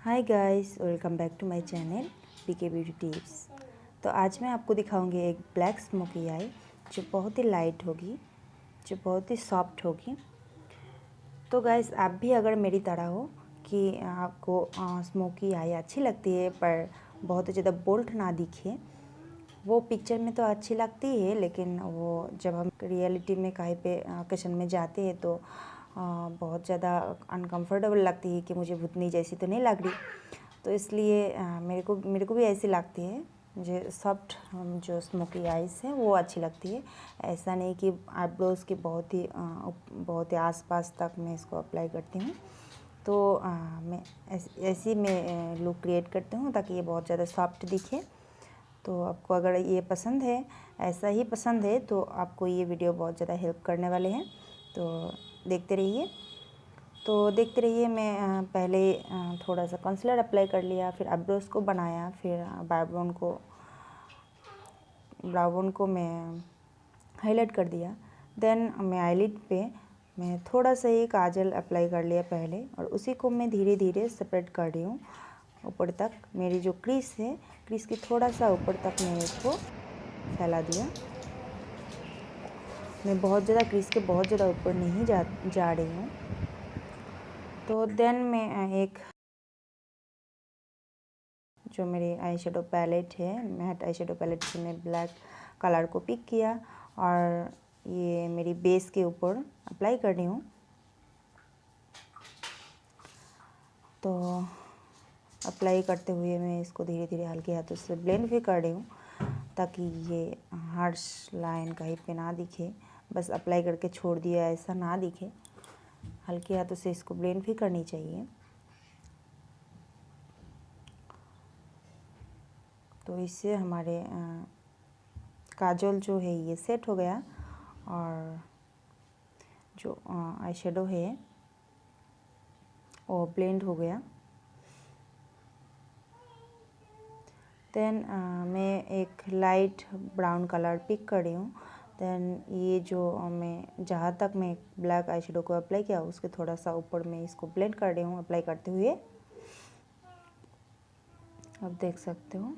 Hi guys, welcome back to my channel BK beauty tips. तो आज मैं आपको दिखाऊंगी एक ब्लैक स्मोकी आई जो बहुत ही लाइट होगी, जो बहुत ही सॉफ्ट होगी। तो गाइस, आप भी अगर मेरी तरह हो कि आपको स्मोकी आई अच्छी लगती है पर बहुत ज़्यादा बोल्ड ना दिखे, वो पिक्चर में तो अच्छी लगती है लेकिन वो जब हम रियलिटी में कहीं पे ओकेशन में जाते हैं तो बहुत ज़्यादा अनकंफर्टेबल लगती है कि मुझे भूतनी जैसी तो नहीं लग रही। तो इसलिए मेरे को भी ऐसी लगती है। मुझे सॉफ्ट जो स्मोकी आइज़ है वो अच्छी लगती है। ऐसा नहीं कि आईब्रोज़ की बहुत ही आसपास तक मैं इसको अप्लाई करती हूँ। तो मैं ऐसी मैं लुक क्रिएट करती हूँ ताकि ये बहुत ज़्यादा सॉफ्ट दिखे। तो आपको अगर ये पसंद है, ऐसा ही पसंद है, तो आपको ये वीडियो बहुत ज़्यादा हेल्प करने वाले हैं। तो देखते रहिए। मैं पहले थोड़ा सा कंसीलर अप्लाई कर लिया, फिर आईब्रोज को बनाया, फिर ब्राउन को मैं हाईलाइट कर दिया। देन मैं आईलिड पे मैं थोड़ा सा ही काजल अप्लाई कर लिया पहले, और उसी को मैं धीरे धीरे सेपरेट कर रही हूँ ऊपर तक। मेरी जो क्रीज है, क्रीज की थोड़ा सा ऊपर तक मैं इसको फैला दिया। मैं बहुत ज़्यादा क्रीज के बहुत ज़्यादा ऊपर नहीं जा रही हूँ। तो देन मैं एक जो मेरी आई शेडो पैलेट है, मैट आई शेडो पैलेट से मैं ब्लैक कलर को पिक किया और ये मेरी बेस के ऊपर अप्लाई कर रही हूँ। तो अप्लाई करते हुए मैं इसको धीरे धीरे हल्के हाथों से ब्लेंड भी कर रही हूँ ताकि ये हार्श लाइन कहीं पे ना दिखे। बस अप्लाई करके छोड़ दिया ऐसा ना दिखे, हल्के हाथों से इसको ब्लेंड भी करनी चाहिए। तो इससे हमारे काजल जो है ये सेट हो गया और जो आई शेडो है वो ब्लेंड हो गया। देन मैं एक लाइट ब्राउन कलर पिक कर रही हूँ। देन ये जो मैं जहाँ तक मैं ब्लैक आई शेडो को अप्लाई किया उसके थोड़ा सा ऊपर मैं इसको ब्लेंड कर रही हूँ अप्लाई करते हुए। आप देख सकते हो।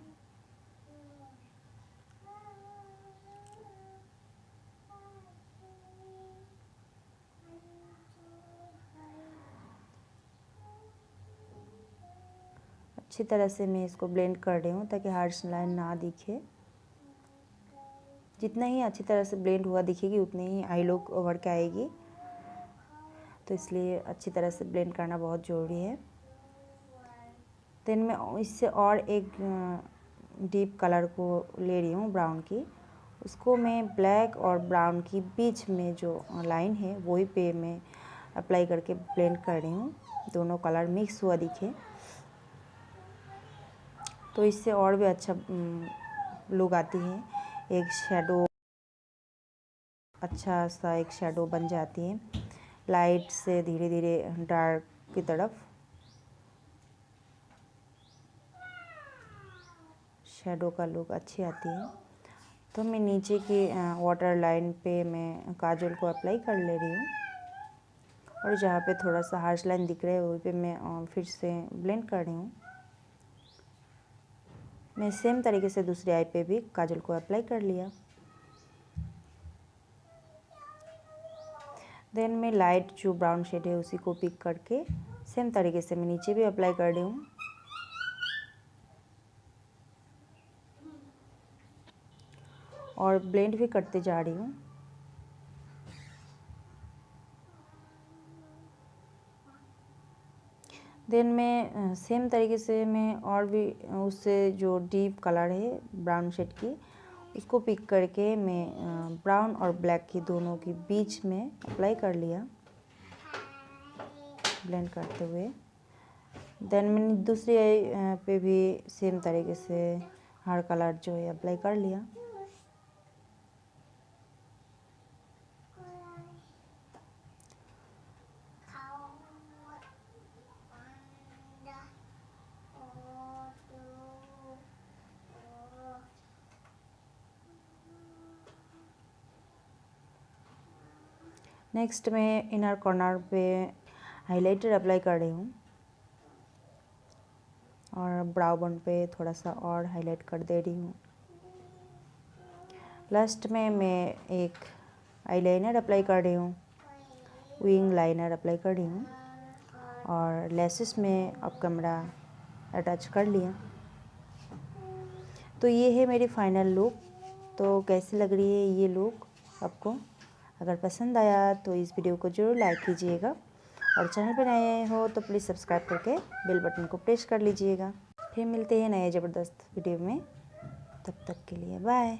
अच्छी तरह से मैं इसको ब्लेंड कर रही हूँ ताकि हार्श लाइन ना दिखे। जितना ही अच्छी तरह से ब्लेंड हुआ दिखेगी उतनी ही आई लुक उभर के आएगी। तो इसलिए अच्छी तरह से ब्लेंड करना बहुत ज़रूरी है। देन मैं इससे और एक डीप कलर को ले रही हूँ ब्राउन की, उसको मैं ब्लैक और ब्राउन की बीच में जो लाइन है वही पे मैं अप्लाई करके ब्लेंड कर रही हूँ, दोनों कलर मिक्स हुआ दिखे। तो इससे और भी अच्छा लुक आती है। एक शैडो अच्छा सा एक शैडो बन जाती है लाइट से धीरे धीरे डार्क की तरफ। शैडो का लुक अच्छी आती है। तो मैं नीचे की वाटर लाइन पे मैं काजल को अप्लाई कर ले रही हूँ और जहाँ पे थोड़ा सा हार्श लाइन दिख रहा है वहीं पे मैं फिर से ब्लेंड कर रही हूँ। मैं सेम तरीके से दूसरी आई पे भी काजल को अप्लाई कर लिया। देन मैं लाइट जो ब्राउन शेड है उसी को पिक करके सेम तरीके से मैं नीचे भी अप्लाई कर रही हूँ और ब्लेंड भी करते जा रही हूँ। देन मैं सेम तरीके से मैं और भी उससे जो डीप कलर है ब्राउन शेड की उसको पिक करके मैं ब्राउन और ब्लैक की दोनों के बीच में अप्लाई कर लिया ब्लेंड करते हुए। देन मैंने दूसरी आई पे भी सेम तरीके से हर कलर जो है अप्लाई कर लिया। नेक्स्ट मैं इनर कॉर्नर पे हाइलाइटर अप्लाई कर रही हूँ। और ब्राउ बन पे थोड़ा सा और हाईलाइट कर दे रही हूँ। लास्ट में मैं एक आईलाइनर अप्लाई कर रही हूँ, विंग लाइनर अप्लाई कर रही हूँ और लेसेस में अब कैमरा अटैच कर लिया। तो ये है मेरी फाइनल लुक। तो कैसी लग रही है ये लुक आपको? अगर पसंद आया तो इस वीडियो को ज़रूर लाइक कीजिएगा और चैनल पर नए हो तो प्लीज़ सब्सक्राइब करके बेल बटन को प्रेस कर लीजिएगा। फिर मिलते हैं नए ज़बरदस्त वीडियो में, तब तक के लिए बाय।